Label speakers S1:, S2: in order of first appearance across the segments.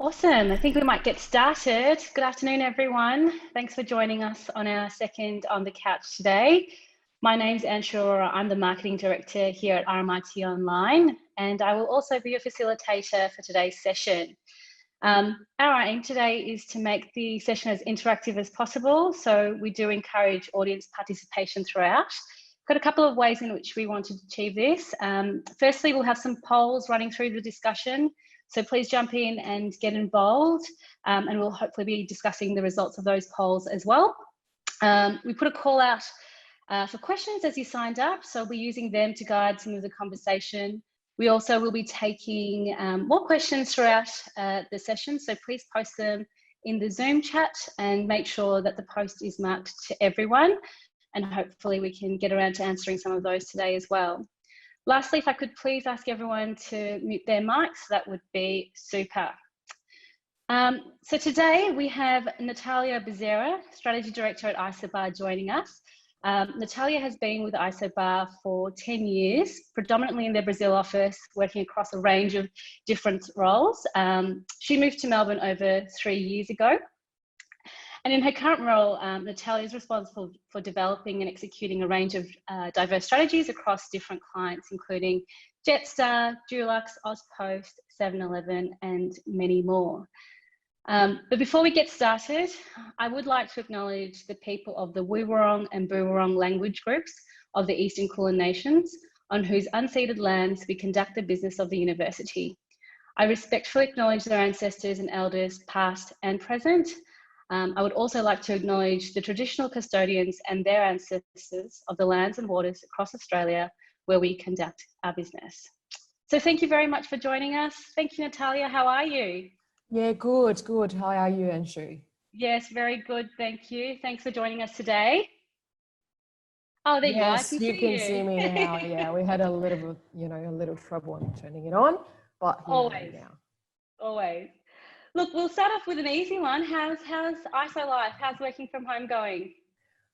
S1: Awesome. I think we might get started. Good afternoon, everyone. Thanks for joining us on our second On the Couch today. My name's Anshul Arora. I'm the Marketing Director here at RMIT Online, and I will also be your facilitator for today's session. Our aim today is to make the session as interactive as possible, so we do encourage audience participation throughout. Got a couple of ways in which we want to achieve this. Firstly, we'll have some polls running through the discussion. So please jump in and get involved, and we'll hopefully be discussing the results of those polls as well. We put a call out for questions as you signed up, so we'll be using them to guide some of the conversation. We also will be taking more questions throughout the session, so please post them in the Zoom chat and make sure that the post is marked to everyone, and hopefully we can get around to answering some of those today as well. Lastly, if I could please ask everyone to mute their mics, that would be super. So today we have Natalia Bezerra, Strategy Director at Isobar, joining us. Natalia has been with Isobar for 10 years, predominantly in their Brazil office, working across a range of different roles. She moved to Melbourne over 3 years ago. And in her current role, Natalia is responsible for developing and executing a range of diverse strategies across different clients, including Jetstar, Dulux, Ozpost, 7-Eleven, and many more. But before we get started, I would like to acknowledge the people of the Wurrung and Boorong language groups of the Eastern Kulin Nations, on whose unceded lands we conduct the business of the university. I respectfully acknowledge their ancestors and elders, past and present. I would also like to acknowledge the traditional custodians and their ancestors of the lands and waters across Australia where we conduct our business. So thank you very much for joining us. Thank you, Natalia. How are you?
S2: Yeah, good. How are you, Anshu?
S1: Yes, very good. Thank you. Thanks for joining us today. Oh, there you are.
S2: Yes, you can see me now. Yeah, we had a little trouble in turning it on, but
S1: always,
S2: now.
S1: Always. Look, we'll start off with an easy one. How's ISO life? How's working from home going?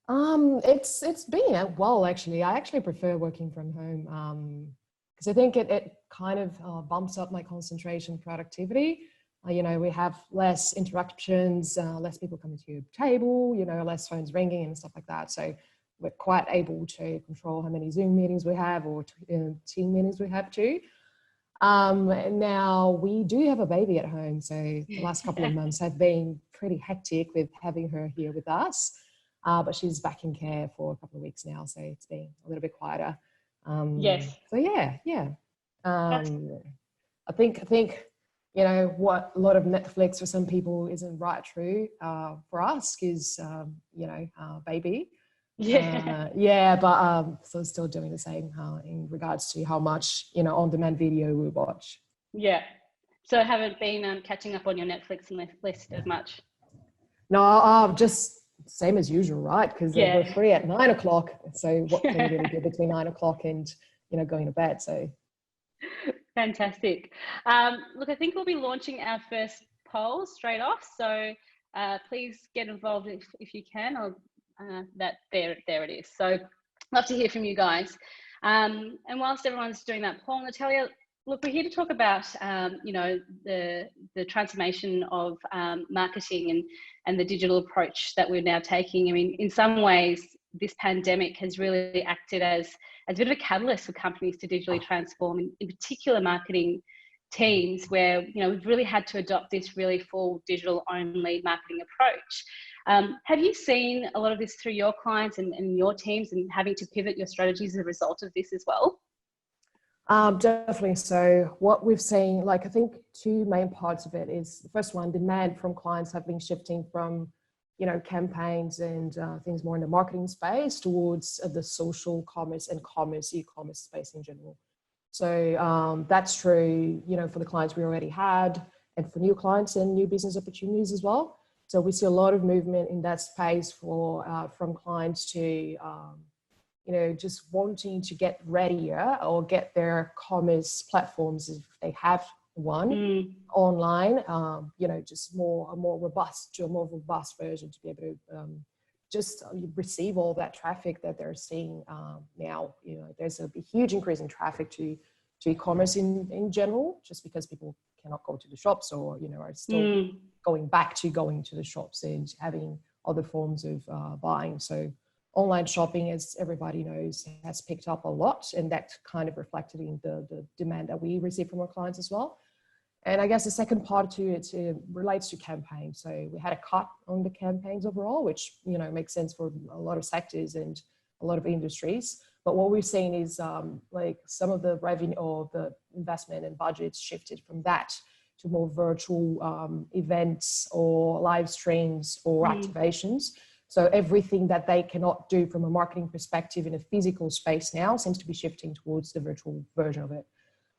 S2: It's been well, actually. I actually prefer working from home because I think it kind of bumps up my concentration, productivity. We have less interruptions, less people coming to your table, less phones ringing and stuff like that. So we're quite able to control how many Zoom meetings we have or team meetings we have too. Now we do have a baby at home, so the last couple of months have been pretty hectic with having her here with us, but she's back in care for a couple of weeks now, so it's been a little bit quieter.
S1: Yes.
S2: So yeah. I think what a lot of Netflix for some people isn't right true for us is baby. But so still doing the same in regards to how much on-demand video we watch.
S1: Yeah, so haven't been catching up on your Netflix list as much.
S2: No, just same as usual, right? Because we're free at 9 o'clock. So what can you really do between 9 o'clock and going to bed? So
S1: fantastic. Look, I think we'll be launching our first poll straight off. So please get involved if you can. There it is. So love to hear from you guys. And whilst everyone's doing that poll, Natalia, look, we're here to talk about the transformation of marketing and the digital approach that we're now taking. I mean, in some ways, this pandemic has really acted as a bit of a catalyst for companies to digitally transform, in particular marketing teams, where we've really had to adopt this really full digital only marketing approach. Have you seen a lot of this through your clients and your teams, and having to pivot your strategies as a result of this as well?
S2: Definitely. So what we've seen, I think two main parts of it is, the first one, demand from clients have been shifting from campaigns and things more in the marketing space towards the social commerce and e-commerce space in general. So that's true, for the clients we already had, and for new clients and new business opportunities as well. So we see a lot of movement in that space from clients to, just wanting to get readier or get their commerce platforms, if they have one, online, just a more robust version to be able to just receive all that traffic that they're seeing now. There's a huge increase in traffic to to e-commerce in general, just because people cannot go to the shops or, you know, are still going back to going to the shops and having other forms of buying. So online shopping, as everybody knows, has picked up a lot, and that's kind of reflected in the demand that we receive from our clients as well. And I guess the second part to it relates to campaigns. So we had a cut on the campaigns overall, which, you know, makes sense for a lot of sectors and a lot of industries. But what we've seen is like some of the revenue or the investment and budgets shifted from that to more virtual events or live streams or activations. So everything that they cannot do from a marketing perspective in a physical space now seems to be shifting towards the virtual version of it.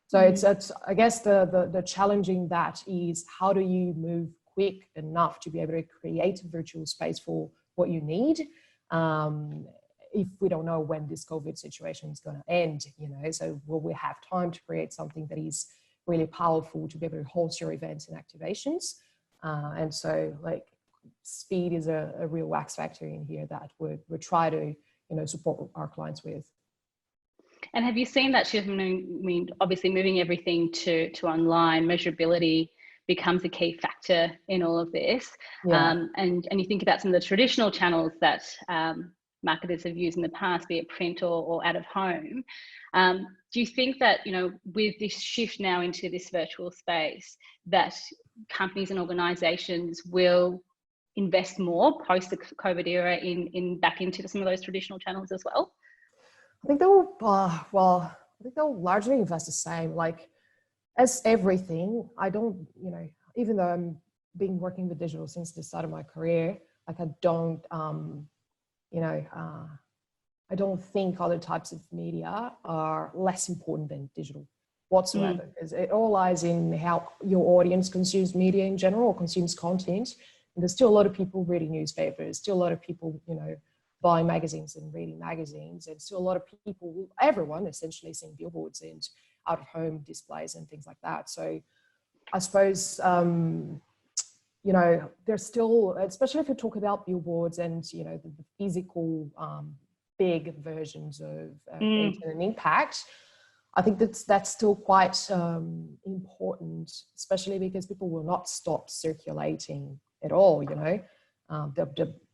S2: So it's I guess the challenging that is, how do you move quick enough to be able to create a virtual space for what you need, if we don't know when this COVID situation is going to end, you know? So will we have time to create something that is really powerful to be able to host your events and activations? And so like speed is a real wax factor in here that we try to, you know, support our clients with.
S1: And have you seen that shift? I mean, obviously moving everything to online, measurability becomes a key factor in all of this.
S2: Yeah.
S1: And you think about some of the traditional channels that marketers have used in the past, be it print or out of home. Do you think that, you know, with this shift now into this virtual space, that companies and organizations will invest more post the COVID era in back into some of those traditional channels as well?
S2: I think they'll, I think they'll largely invest the same. Like, as everything, I don't, you know, even though I'm been working with digital since the start of my career, like I don't, you know, I don't think other types of media are less important than digital whatsoever. Because it all lies in how your audience consumes media in general, or consumes content. And there's still a lot of people reading newspapers, still a lot of people, you know, buying magazines and reading magazines, and still a lot of people, everyone essentially, seeing billboards and out-of-home displays and things like that. So I suppose, you know, there's still, especially if you talk about billboards and, you know, the physical big versions of an impact, I think that's still quite important, especially because people will not stop circulating at all, you know.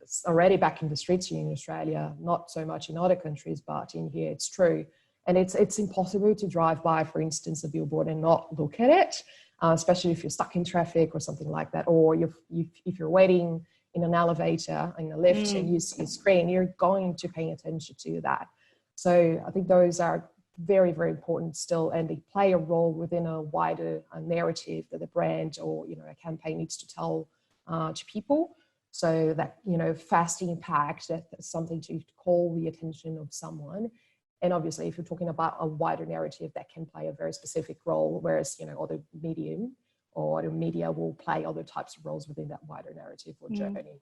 S2: It's already back in the streets here in Australia, not so much in other countries, but in here it's true. And it's impossible to drive by, for instance, a billboard and not look at it, especially if you're stuck in traffic or something like that, or if you're waiting in an elevator, in a lift, and you see a screen, you're going to pay attention to that. So I think those are very, very important still, and they play a role within a wider narrative that the brand or, you know, a campaign needs to tell to people. So that, you know, fast impact, that's something to call the attention of someone. And obviously, if you're talking about a wider narrative, that can play a very specific role, whereas, you know, other medium or other media will play other types of roles within that wider narrative or journey.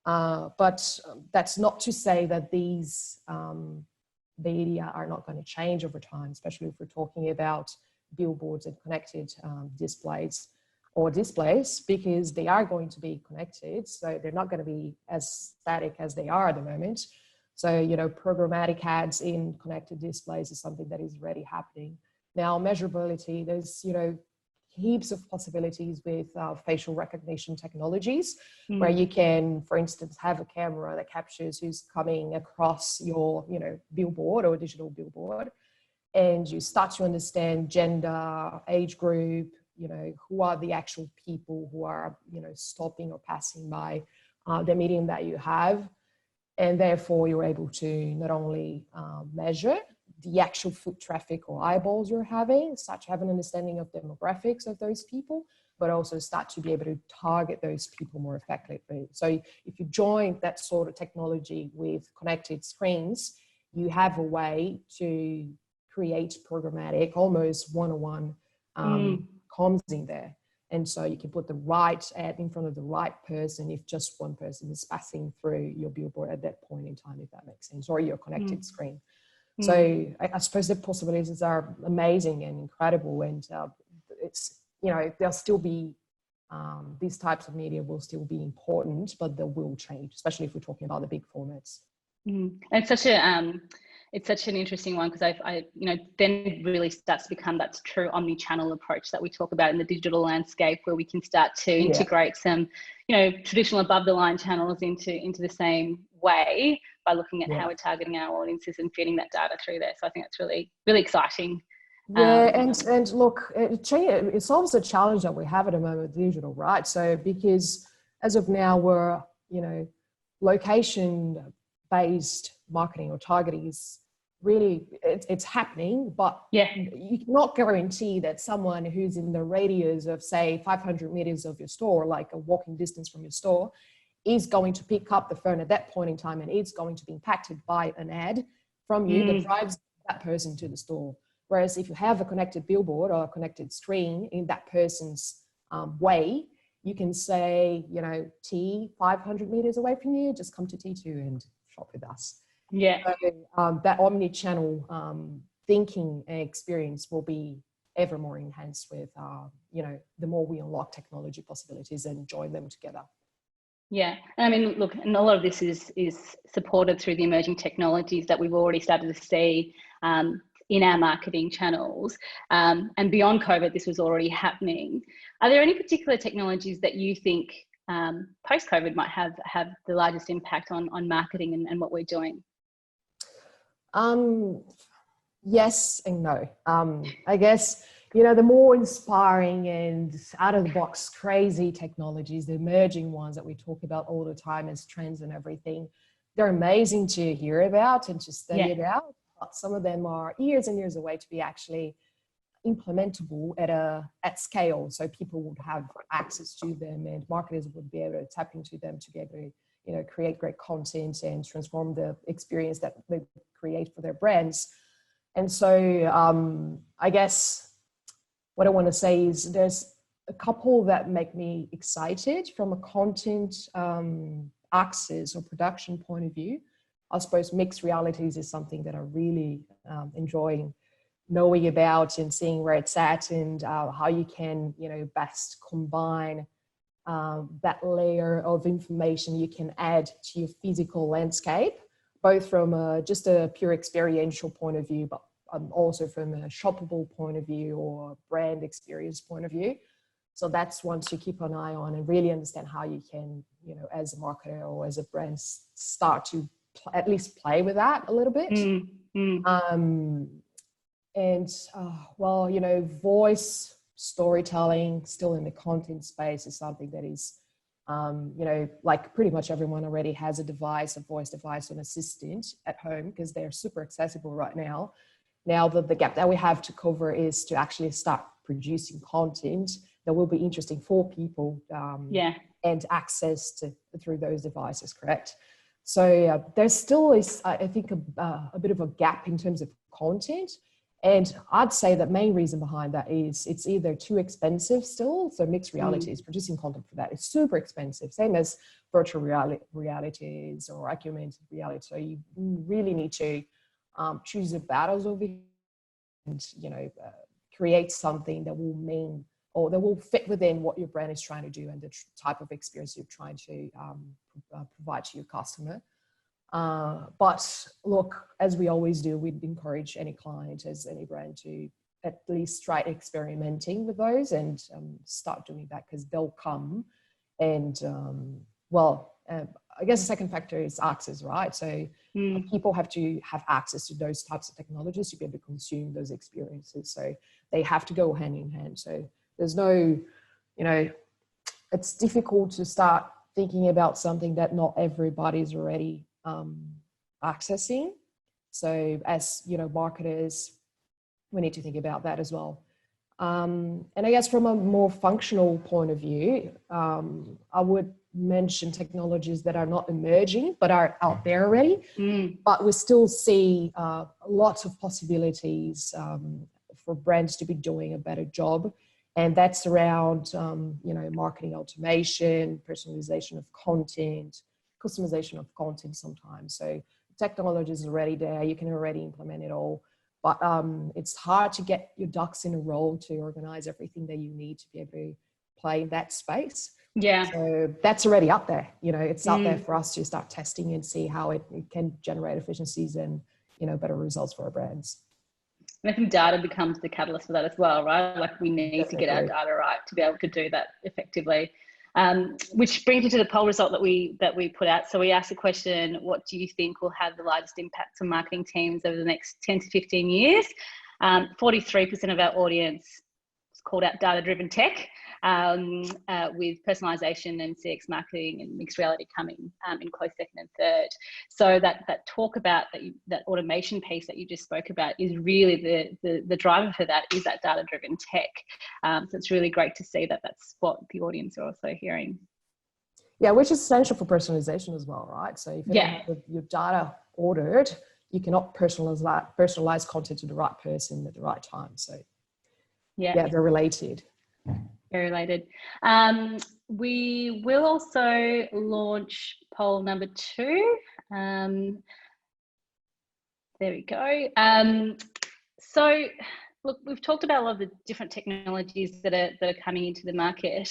S2: But that's not to say that these media are not going to change over time, especially if we're talking about billboards and connected displays, because they are going to be connected. So they're not going to be as static as they are at the moment. So, you know, programmatic ads in connected displays is something that is already happening. Now, measurability, there's, you know, heaps of possibilities with facial recognition technologies, where you can, for instance, have a camera that captures who's coming across your, you know, billboard or digital billboard, and you start to understand gender, age group, you know, who are the actual people who are, you know, stopping or passing by the medium that you have. And therefore you're able to not only measure the actual foot traffic or eyeballs you're having, start to have an understanding of demographics of those people, but also start to be able to target those people more effectively. So if you join that sort of technology with connected screens, you have a way to create programmatic, almost one-on-one comms in there. And so you can put the right ad in front of the right person if just one person is passing through your billboard at that point in time, if that makes sense, or your connected screen. So I suppose the possibilities are amazing and incredible. And it's, you know, there'll still be, these types of media will still be important, but they will change, especially if we're talking about the big formats.
S1: It's such a, it's such an interesting one, because I then really starts to become that true omni-channel approach that we talk about in the digital landscape, where we can start to integrate some, traditional above the line channels into the same way by looking at how we're targeting our audiences and feeding that data through there. So I think that's really, really exciting.
S2: Yeah, and look, it solves the challenge that we have at the moment with digital, right? So because as of now, we're, location-based marketing or targeting is really, it's happening, but you cannot guarantee that someone who's in the radius of, say, 500 meters of your store, like a walking distance from your store, is going to pick up the phone at that point in time, and it's going to be impacted by an ad from you that drives that person to the store. Whereas if you have a connected billboard or a connected screen in that person's way, you can say, T 500 meters away from you, just come to T2 and shop with us.
S1: Yeah.
S2: So, that omni-channel thinking experience will be ever more enhanced with, the more we unlock technology possibilities and join them together.
S1: Yeah, I mean, look, and a lot of this is supported through the emerging technologies that we've already started to see in our marketing channels, and beyond COVID, this was already happening. Are there any particular technologies that you think post-COVID might have the largest impact on marketing and what we're doing?
S2: Yes and no. I guess, the more inspiring and out of the box crazy technologies, the emerging ones that we talk about all the time as trends and everything, they're amazing to hear about and to study about, but some of them are years and years away to be actually implementable at scale. So people would have access to them and marketers would be able to tap into them to be able to, create great content and transform the experience that they create for their brands. And so I guess what I want to say is there's a couple that make me excited from a content access or production point of view. I suppose mixed realities is something that I really enjoy knowing about and seeing where it's at and how you can, best combine that layer of information you can add to your physical landscape, both from just a pure experiential point of view, but also from a shoppable point of view or brand experience point of view. So that's one to keep an eye on and really understand how you can, as a marketer or as a brand, start to at least play with that a little bit. Voice storytelling still in the content space is something that is, like pretty much everyone already has a voice device, an assistant at home because they're super accessible right now. Now the gap that we have to cover is to actually start producing content that will be interesting for people and access through those devices, correct? So there's still is, I think, a bit of a gap in terms of content. And I'd say the main reason behind that is it's either too expensive still. So mixed realities, producing content for that is super expensive, same as virtual realities or augmented reality. So you really need to choose your battles over here and, create something that will mean or that will fit within what your brand is trying to do and the type of experience you're trying to provide to your customer. But look, as we always do, we'd encourage any client, as any brand, to at least try experimenting with those and start doing that because they'll come. And I guess the second factor is access, right? So people have to have access to those types of technologies to be able to consume those experiences. So they have to go hand in hand. So there's no, it's difficult to start thinking about something that not everybody's already accessing. So as marketers, we need to think about that as well. And I guess from a more functional point of view, I would mention technologies that are not emerging but are out there already. But we still see lots of possibilities for brands to be doing a better job. And that's around, marketing automation, personalization of content, customization of content sometimes. So technology is already there. You can already implement it all. But it's hard to get your ducks in a row to organize everything that you need to be able to play in that space.
S1: Yeah.
S2: So that's already out there. It's out there for us to start testing and see how it can generate efficiencies and, better results for our brands.
S1: And I think data becomes the catalyst for that as well, right? Like we need to get our
S2: Definitely.
S1: data right to be able to do that effectively. Which brings me to the poll result that we put out. So we asked the question, what do you think will have the largest impacts on marketing teams over the next 10 to 15 years? 43% of our audience called out data-driven tech, with personalization and CX marketing and mixed reality coming in close second and third. So that talk about that automation piece that you just spoke about is really the driver for that, is that data-driven tech. So it's really great to see that that's what the audience are also hearing.
S2: Yeah, which is essential for personalization as well, right? So if you don't have your data ordered, you cannot personalize content to the right person at the right time. So yeah, they're related.
S1: Very related. We will also launch poll number 2. There we go. So look, we've talked about a lot of the different technologies that are coming into the market,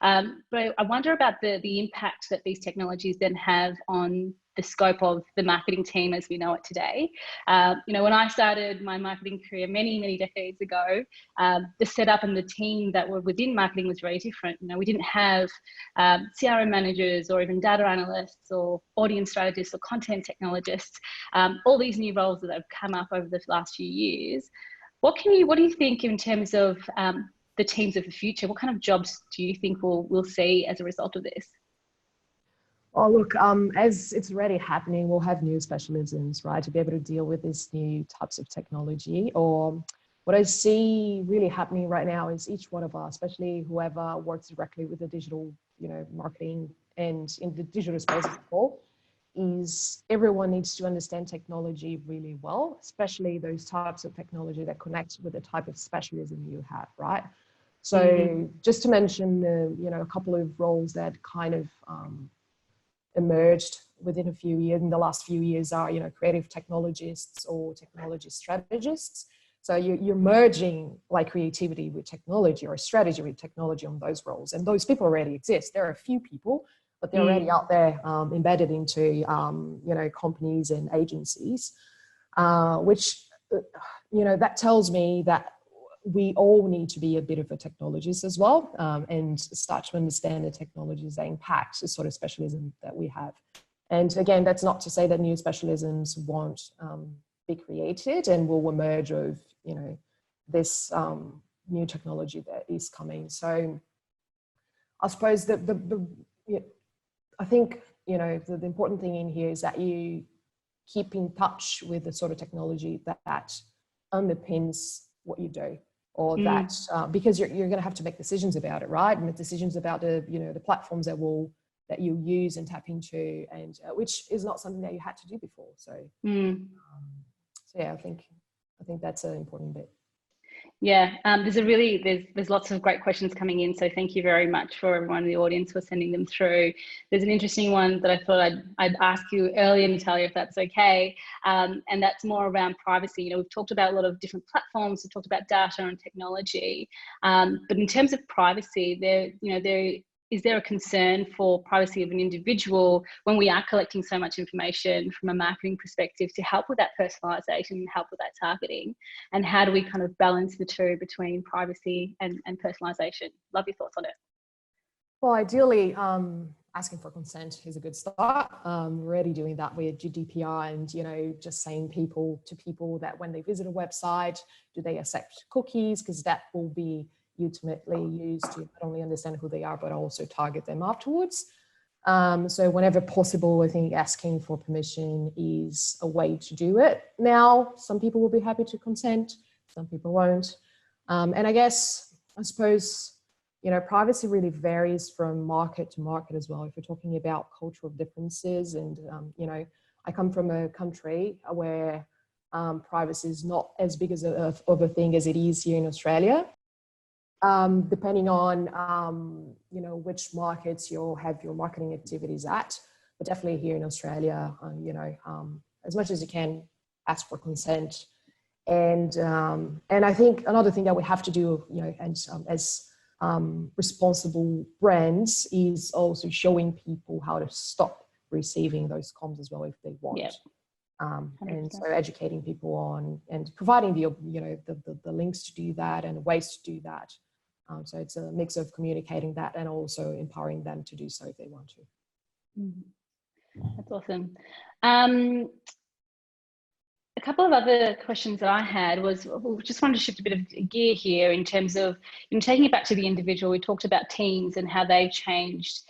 S1: but I wonder about the impact that these technologies then have on the scope of the marketing team as we know it today. When I started my marketing career many decades ago, the setup and the team that were within marketing was very different. We didn't have CRM managers or even data analysts or audience strategists or content technologists. All these new roles that have come up over the last few years. What do you think in terms of the teams of the future? What kind of jobs do you think we'll see as a result of this?
S2: Oh, look, as it's already happening, we'll have new specialisms, right, to be able to deal with these new types of technology. Or what I see really happening right now is each one of us, especially whoever works directly with the digital, marketing and in the digital space as well, is everyone needs to understand technology really well, especially those types of technology that connect with the type of specialism you have, right? So just to mention, a couple of roles that kind of emerged within a few years, in the last few years, are creative technologists or technology strategists. So you're merging like creativity with technology or strategy with technology on those roles, and those people already exist. There are a few people, but they're already out there, embedded into companies and agencies, which that tells me that we all need to be a bit of a technologist as well, and start to understand the technologies that impact the sort of specialism that we have. And again, that's not to say that new specialisms won't be created and will emerge of this new technology that is coming. So I suppose I think the important thing in here is that you keep in touch with the sort of technology that underpins what you do. Or that because you're going to have to make decisions about it, right? And the decisions about the platforms that you use and tap into, and which is not something that you had to do before. So, so yeah, I think that's an important bit.
S1: Yeah, there's lots of great questions coming in. So thank you very much for everyone in the audience for sending them through. There's an interesting one that I thought I'd ask you earlier, Natalia, if that's okay. And that's more around privacy. We've talked about a lot of different platforms. We've talked about data and technology. But in terms of privacy, is there a concern for privacy of an individual when we are collecting so much information from a marketing perspective to help with that personalization and help with that targeting? And how do we kind of balance the two between privacy and personalization? Love your thoughts on it.
S2: Well, ideally, asking for consent is a good start. We're already doing that with GDPR and, just saying to people that when they visit a website, do they accept cookies? Because that will be ultimately used to not only understand who they are, but also target them afterwards. So whenever possible, I think asking for permission is a way to do it. Now, some people will be happy to consent, some people won't. And I suppose, privacy really varies from market to market as well. If you're talking about cultural differences and, I come from a country where privacy is not as big of a thing as it is here in Australia. Depending on, which markets you'll have your marketing activities at, but definitely here in Australia, as much as you can, ask for consent. And I think another thing that we have to do, as responsible brands is also showing people how to stop receiving those comms as well if they want.
S1: Yep.
S2: And so
S1: 100%.
S2: educating people on and providing the links to do that and ways to do that. So it's a mix of communicating that and also empowering them to do so if they want to.
S1: That's awesome. A couple of other questions that I had was, just wanted to shift a bit of gear here in terms of, taking it back to the individual. We talked about teams and how they've changed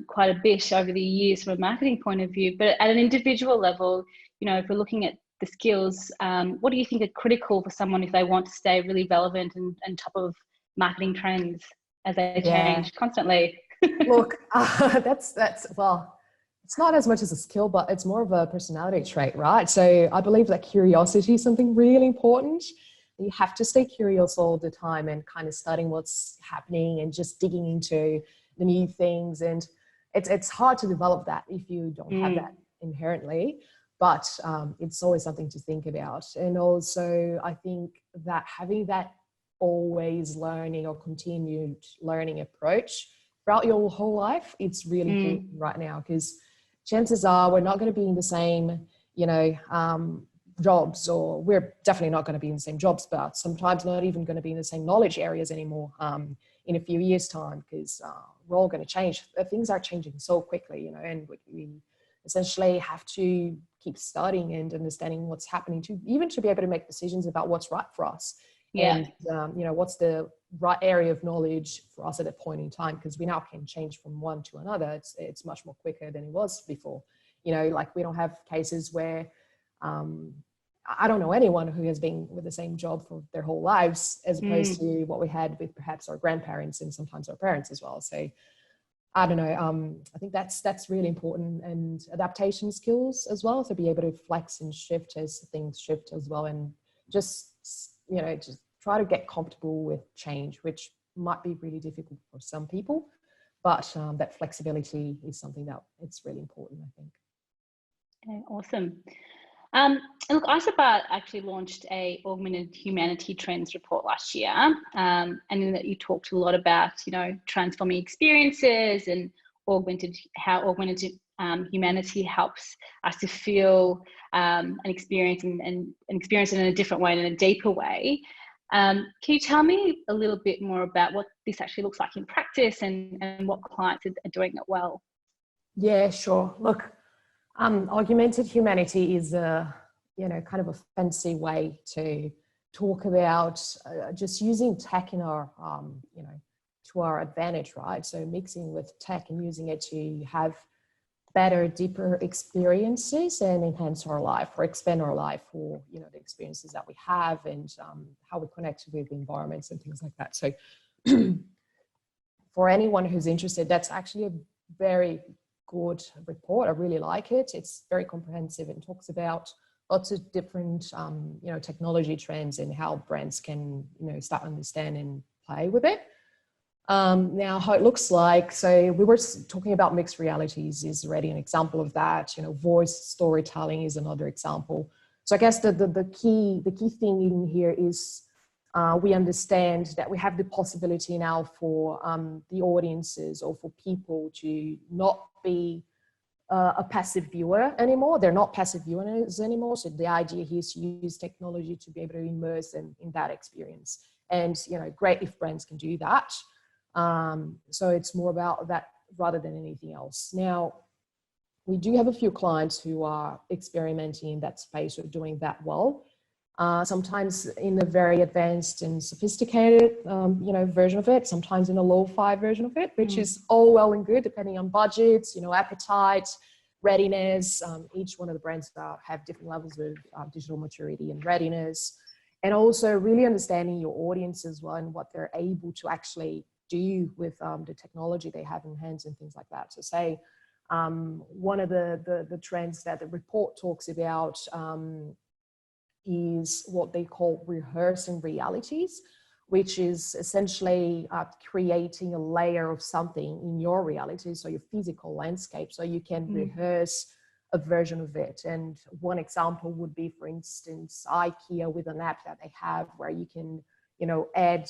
S1: quite a bit over the years from a marketing point of view, but at an individual level, if we're looking at the skills, what do you think are critical for someone if they want to stay really relevant and top of marketing trends as they change constantly?
S2: Look, that's well, it's not as much as a skill, but it's more of a personality trait, right? So I believe that curiosity is something really important. You have to stay curious all the time and kind of studying what's happening and just digging into the new things. And it's hard to develop that if you don't have that inherently, but it's always something to think about. And also I think that having that always learning or continued learning approach throughout your whole life, it's really important right now, because chances are we're not going to be in the same, jobs, or we're definitely not going to be in the same jobs, but sometimes not even going to be in the same knowledge areas anymore in a few years' time, because we're all going to change. Things are changing so quickly, and we essentially have to keep studying and understanding what's happening to be able to make decisions about what's right for us. And what's the right area of knowledge for us at a point in time, because we now can change from one to another. It's much more quicker than it was before. Like we don't have cases where I don't know anyone who has been with the same job for their whole lives, as opposed to what we had with perhaps our grandparents and sometimes our parents as well. So I don't know. I think that's really important, and adaptation skills as well, to be able to flex and shift as things shift as well, and just try to get comfortable with change, which might be really difficult for some people, but that flexibility is something that it's really important, I think.
S1: Okay, awesome. And look, ISABAT actually launched a augmented humanity trends report last year, and in that you talked a lot about transforming experiences and how augmented humanity helps us to feel and experience and experience it in a different way and in a deeper way. Can you tell me a little bit more about what this actually looks like in practice and what clients are doing it well?
S2: Yeah, sure. Look, augmented humanity is a kind of a fancy way to talk about just using tech in our to our advantage, right? So mixing with tech and using it to have better, deeper experiences and enhance our life or expand our life, or the experiences that we have, and how we connect with environments and things like that. So for anyone who's interested, that's actually a very good report. I really like it. It's very comprehensive and talks about lots of different technology trends and how brands can start to understand and play with it. Now, how it looks like, so we were talking about mixed realities is already an example of that. Voice storytelling is another example. So I guess the key thing in here is we understand that we have the possibility now for the audiences or for people to not be a passive viewer anymore. They're not passive viewers anymore. So the idea here is to use technology to be able to immerse them in that experience. And, great if brands can do that. So it's more about that rather than anything else. Now, we do have a few clients who are experimenting in that space or doing that well. Sometimes in a very advanced and sophisticated, version of it, sometimes in a lo-fi version of it, which is all well and good, depending on budgets, appetite, readiness. Each one of the brands have different levels of digital maturity and readiness, and also really understanding your audience as well and what they're able to actually do with the technology they have in hands and things like that. So say one of the trends that the report talks about is what they call rehearsing realities, which is essentially creating a layer of something in your reality, so your physical landscape, so you can rehearse a version of it. And one example would be, for instance, IKEA with an app that they have where you can, add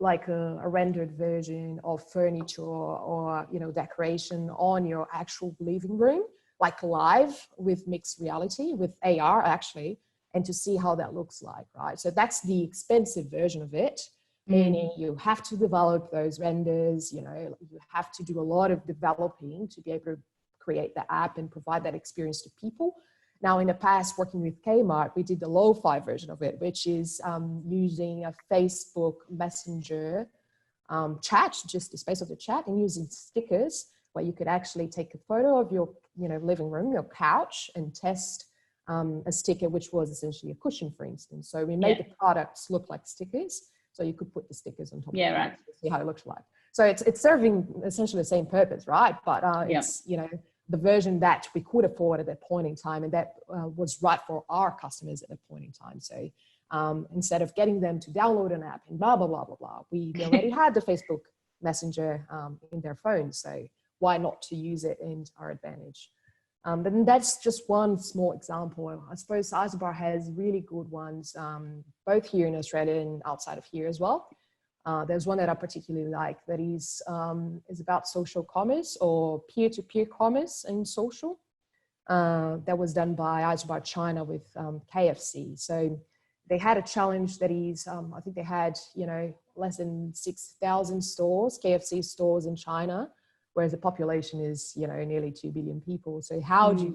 S2: like a rendered version of furniture or decoration on your actual living room, like live with mixed reality, with AR actually, and to see how that looks like, right? So that's the expensive version of it, meaning you have to develop those renders, you know, you have to do a lot of developing to be able to create the app and provide that experience to people. Now, in the past, working with Kmart, we did the lo-fi version of it, which is using a Facebook Messenger chat, just the space of the chat, and using stickers where you could actually take a photo of your, you know, living room, your couch, and test a sticker, which was essentially a cushion, for instance. So we made the products look like stickers, so you could put the stickers on top of it to see how it looks like. So it's serving essentially the same purpose, right? But it's, you know, the version that we could afford at that point in time, and that was right for our customers at that point in time. So instead of getting them to download an app and blah, blah, blah, blah, blah, we already had the Facebook Messenger in their phones. So why not to use it in our advantage? But then that's just one small example. I suppose Isobar has really good ones, both here in Australia and outside of here as well. There's one that I particularly like that is about social commerce or peer-to-peer commerce in social. That was done by Isobar China with KFC. So they had a challenge that is, I think they had, you know, less than 6,000 stores, KFC stores in China, whereas the population is, you know, nearly 2 billion people. So how do you,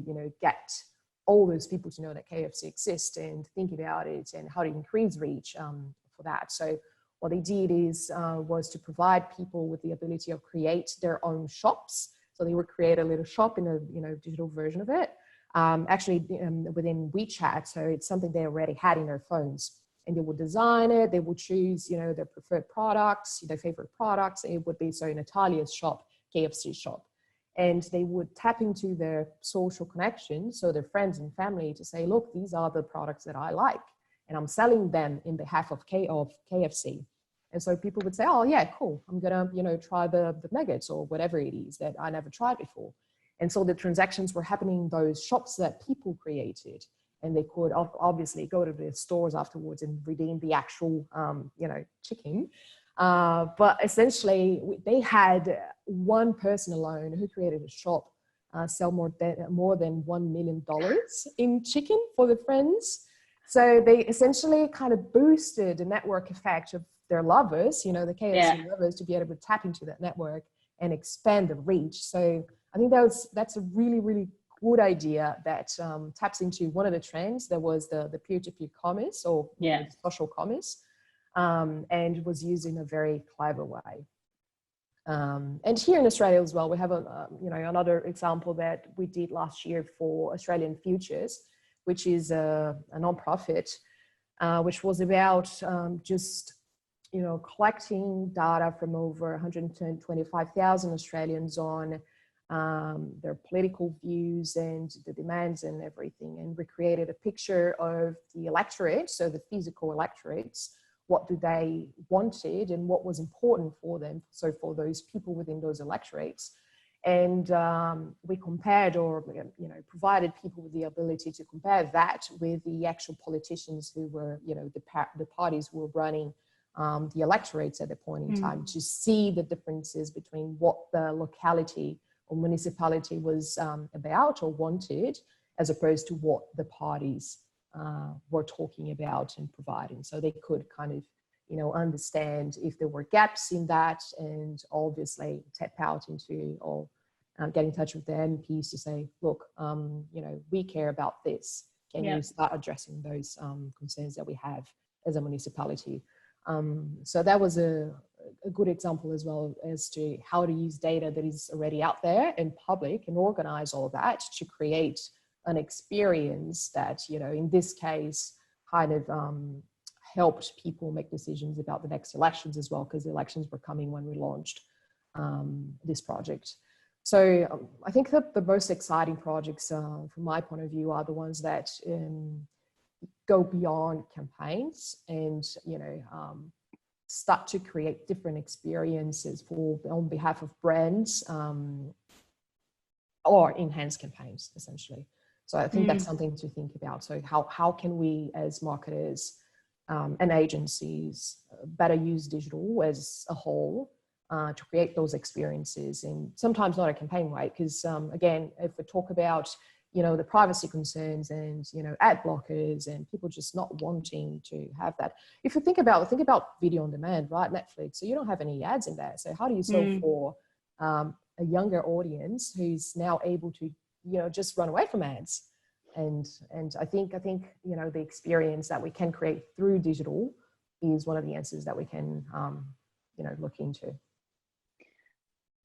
S2: you know, get all those people to know that KFC exists and think about it, and how to increase reach for that? So what they did was to provide people with the ability of create their own shops. So they would create a little shop in a, you know, digital version of it, actually within WeChat. So it's something they already had in their phones, and they would design it. They would choose, you know, their preferred products, their favorite products. It would be, so Natalia's shop, KFC shop. And they would tap into their social connections, so their friends and family, to say, look, these are the products that I like, and I'm selling them in behalf of KFC. And so people would say, oh yeah, cool, I'm gonna, you know, try the nuggets or whatever it is that I never tried before. And so the transactions were happening in those shops that people created, and they could obviously go to the stores afterwards and redeem the actual, you know, chicken. But essentially, they had one person alone who created a shop sell more than $1 million in chicken for the friends. So they essentially kind of boosted the network effect of their lovers, you know, the KFC lovers, to be able to tap into that network and expand the reach. So I think that's a really, really good idea that taps into one of the trends that was the peer-to-peer commerce, or social commerce. And was used in a very clever way. And here in Australia as well, we have you know, another example that we did last year for Australian Futures, which is a non-profit, which was about just, you know, collecting data from over 125,000 Australians on their political views and the demands and everything, and recreated a picture of the electorate, so the physical electorates. What do they wanted and what was important for them, so for those people within those electorates. And we compared, or, you know, provided people with the ability to compare that with the actual politicians who were, you know, the parties who were running the electorates at the point in time, to see the differences between what the locality or municipality was about or wanted, as opposed to what the parties were talking about and providing. So they could kind of, you know, understand if there were gaps in that, and obviously tap out into, or get in touch with the MPs to say, look, you know, we care about this. Can you start addressing those concerns that we have as a municipality? So that was a good example as well, as to how to use data that is already out there in public and organize all that to create an experience that, you know, in this case, kind of helped people make decisions about the next elections as well, because the elections were coming when we launched this project. So I think that the most exciting projects from my point of view are the ones that go beyond campaigns and, you know, start to create different experiences on behalf of brands, or enhance campaigns, essentially. So I think that's something to think about. So how can we as marketers and agencies better use digital as a whole to create those experiences, and sometimes not a campaign way, because again, if we talk about, you know, the privacy concerns and, you know, ad blockers and people just not wanting to have that. If you think about video on demand, right? Netflix, so you don't have any ads in there. So how do you solve for a younger audience who's now able to, you know, just run away from ads? And I think, you know, the experience that we can create through digital is one of the answers that we can, you know, look into.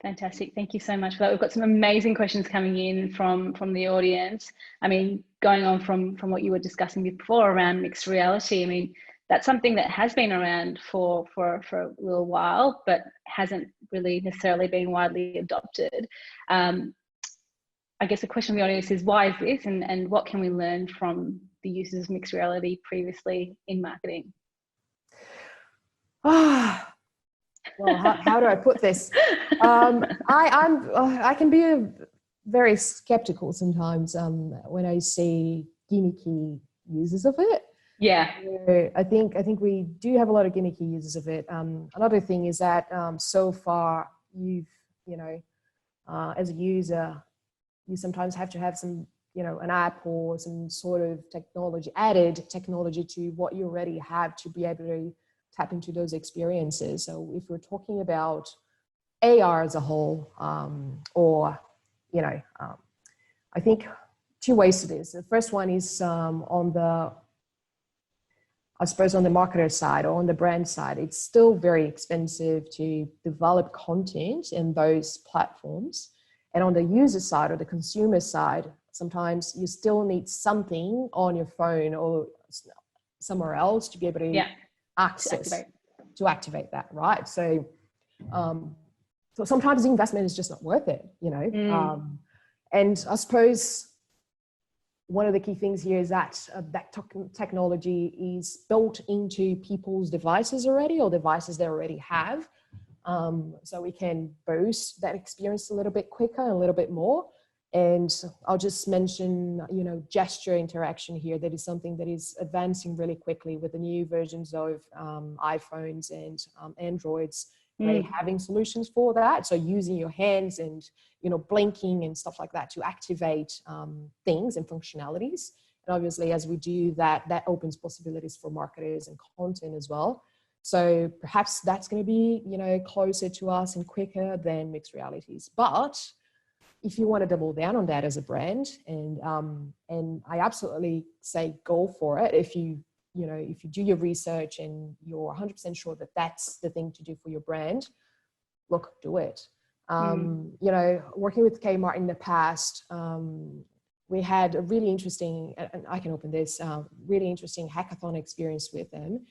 S1: Fantastic. Thank you so much for that. We've got some amazing questions coming in from the audience. I mean, going on from what you were discussing before around mixed reality, I mean, that's something that has been around for a little while, but hasn't really necessarily been widely adopted. I guess the question of the audience is, why is this, and what can we learn from the uses of mixed reality previously in marketing?
S2: Well, how do I put this? I can be very skeptical sometimes when I see gimmicky uses of it.
S1: Yeah.
S2: I think we do have a lot of gimmicky uses of it. Another thing is that so far you know, as a user, you sometimes have to have some, you know, an app or some sort of added technology to what you already have to be able to tap into those experiences. So if we're talking about AR as a whole, or, you know, I think two ways to this. The first one is on the marketer side or on the brand side, it's still very expensive to develop content in those platforms. And on the user side or the consumer side, sometimes you still need something on your phone or somewhere else to be able to access, to activate that, right? So, so sometimes the investment is just not worth it, you know? And I suppose one of the key things here is that that technology is built into people's devices already, or devices they already have. So we can boost that experience a little bit quicker, a little bit more. And I'll just mention, you know, gesture interaction here. That is something that is advancing really quickly with the new versions of iPhones and Androids, really having solutions for that. So using your hands and, you know, blinking and stuff like that to activate things and functionalities. And obviously, as we do that, that opens possibilities for marketers and content as well. So perhaps that's going to be, you know, closer to us and quicker than mixed realities. But if you want to double down on that as a brand, and I absolutely say go for it. If you do your research and you're 100% sure that that's the thing to do for your brand, look, do it. You know, working with Kmart in the past, we had a really interesting, and I can open this, really interesting hackathon experience with them.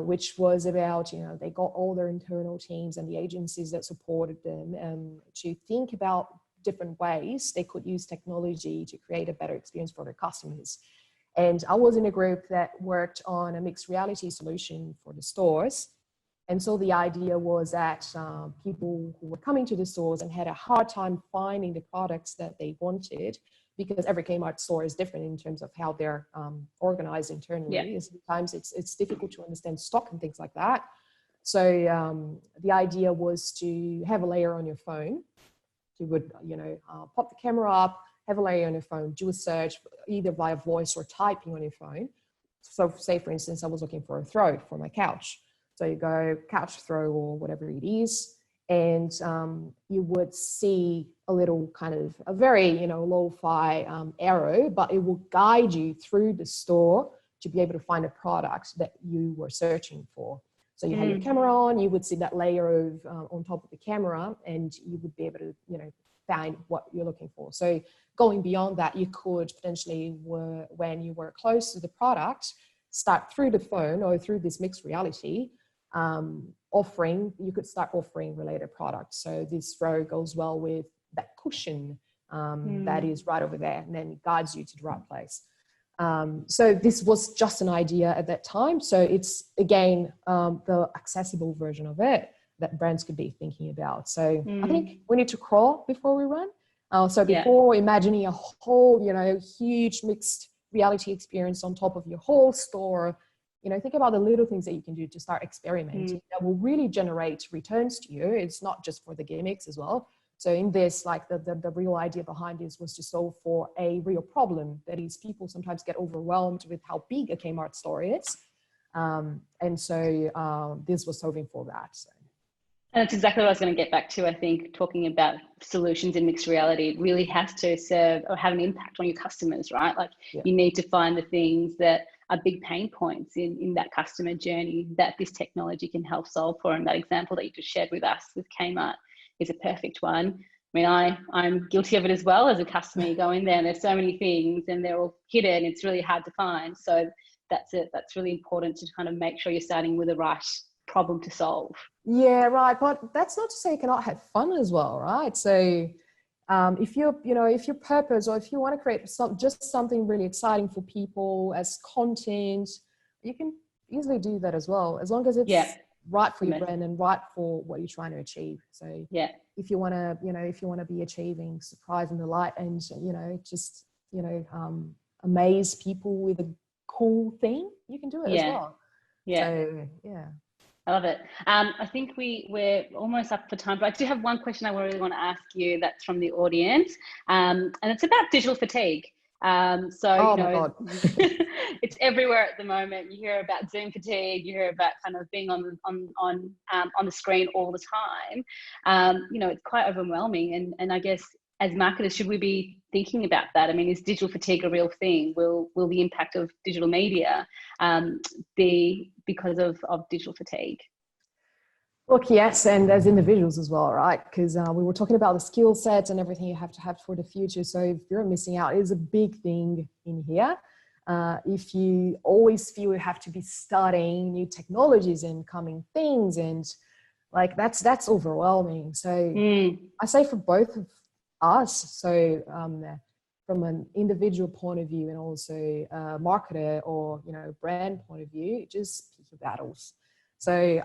S2: Which was about, you know, they got all their internal teams and the agencies that supported them to think about different ways they could use technology to create a better experience for their customers. And I was in a group that worked on a mixed reality solution for the stores. And so the idea was that people who were coming to the stores and had a hard time finding the products that they wanted, because every Kmart store is different in terms of how they're organized internally. Yeah. Sometimes it's difficult to understand stock and things like that. So the idea was to have a layer on your phone. You would, you know, pop the camera up, have a layer on your phone, do a search either via voice or typing on your phone. So say, for instance, I was looking for a throw for my couch. So you go couch throw or whatever it is, and you would see a little kind of a very, you know, lo-fi arrow, but it will guide you through the store to be able to find a product that you were searching for. So you had your camera on, you would see that layer of on top of the camera, and you would be able to, you know, find what you're looking for. So going beyond that, you could potentially, when you were close to the product, start through the phone or through this mixed reality, you could start offering related products. So this row goes well with that cushion that is right over there, and then it guides you to the right place. So this was just an idea at that time. So it's, again, the accessible version of it that brands could be thinking about. So I think we need to crawl before we run. So before imagining a whole, you know, huge mixed reality experience on top of your whole store, think about the little things that you can do to start experimenting that will really generate returns to you. It's not just for the gimmicks as well. So in this, like the real idea behind this was to solve for a real problem. That is, people sometimes get overwhelmed with how big a Kmart store is. And so this was solving for that. So.
S1: And that's exactly what I was going to get back to. I think talking about solutions in mixed reality, it really has to serve or have an impact on your customers, right? Like you need to find the things that are big pain points in that customer journey that this technology can help solve for. And that example that you just shared with us with Kmart is a perfect one. I mean, I'm guilty of it as well as a customer. You go in there and there's so many things and they're all hidden. It's really hard to find. So that's it. That's really important to kind of make sure you're starting with the right problem to solve.
S2: Yeah, right. But that's not to say you cannot have fun as well, right? So if your purpose, or if you want to create just something really exciting for people as content, you can easily do that as well, as long as it's right for your brand and right for what you're trying to achieve. So if you want to be achieving surprise and delight and just amaze people with a cool thing, you can do it as well. So
S1: I love it. I think we're almost up for time, but I do have one question I really want to ask you that's from the audience, and it's about digital fatigue. My God. It's everywhere at the moment. You hear about Zoom fatigue, you hear about kind of being on the screen all the time. It's quite overwhelming, and I guess as marketers, should we be thinking about that? I mean, is digital fatigue a real thing? Will the impact of digital media be because of digital fatigue?
S2: Look, yes, and as individuals as well, right? Because we were talking about the skill sets and everything you have to have for the future. So if you're missing out, it is a big thing in here. If you always feel you have to be studying new technologies and coming things, and like that's overwhelming. So I say for both of us, so from an individual point of view and also a marketer or brand point of view, just pick your battles. So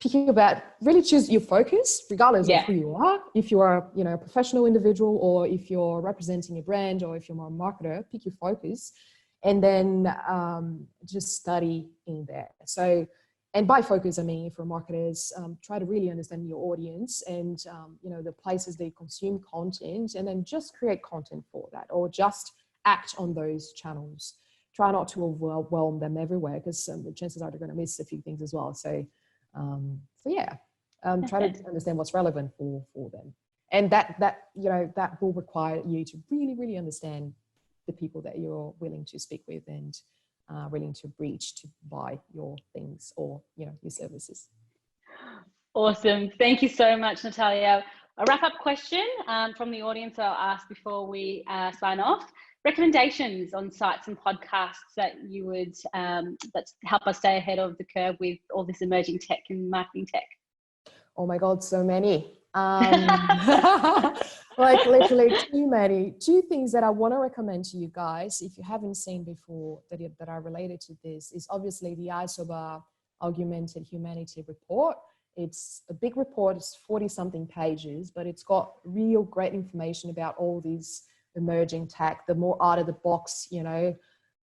S2: picking about, really choose your focus regardless of who you are. If you are a professional individual, or if you're representing a brand, or if you're a marketer, pick your focus and then just study in there. So, and by focus, I mean, for marketers, try to really understand your audience and, the places they consume content, and then just create content for that, or just act on those channels. Try not to overwhelm them everywhere, because the chances are they're going to miss a few things as well. So try to understand what's relevant for them. And that will require you to really, really understand the people that you're willing to speak with and willing to reach to buy your things or your services.
S1: Awesome. Thank you so much, Natalia. A wrap-up question from the audience I'll ask before we sign off. Recommendations on sites and podcasts that you would that help us stay ahead of the curve with all this emerging tech and marketing tech?
S2: Oh my God, so many. Like literally too many. Two things that I want to recommend to you guys, if you haven't seen before, that are related to this, is obviously the ISOBA Augmented Humanity report. It's a big report. It's 40-something pages, but it's got real great information about all these emerging tech, the more out of the box,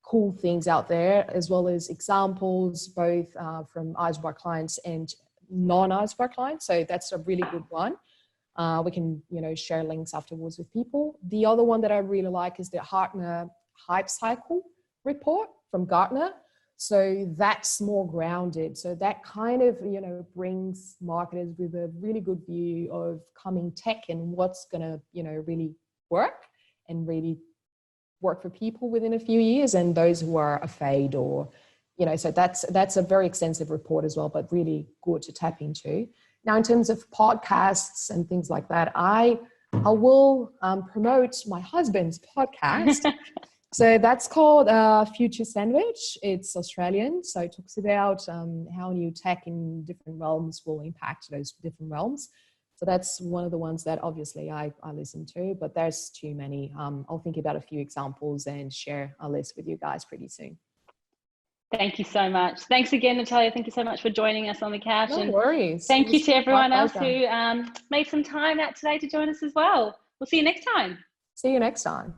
S2: cool things out there, as well as examples, both from ISOBA clients and non-ISOBA clients. So that's a really good one. We can, share links afterwards with people. The other one that I really like is the Gartner Hype Cycle report from Gartner. So that's more grounded. So that kind of, brings marketers with a really good view of coming tech and what's going to, really work and really work for people within a few years, and those who are a fade or, so that's a very extensive report as well, but really good to tap into. Now, in terms of podcasts and things like that, I will promote my husband's podcast. So that's called Future Sandwich. It's Australian. So it talks about how new tech in different realms will impact those different realms. So that's one of the ones that obviously I listen to, but there's too many. I'll think about a few examples and share a list with you guys pretty soon.
S1: Thank you so much. Thanks again, Natalia. Thank you so much for joining us on the couch.
S2: No worries.
S1: Thank you to everyone else who made some time out today to join us as well. We'll see you next time.
S2: See you next time.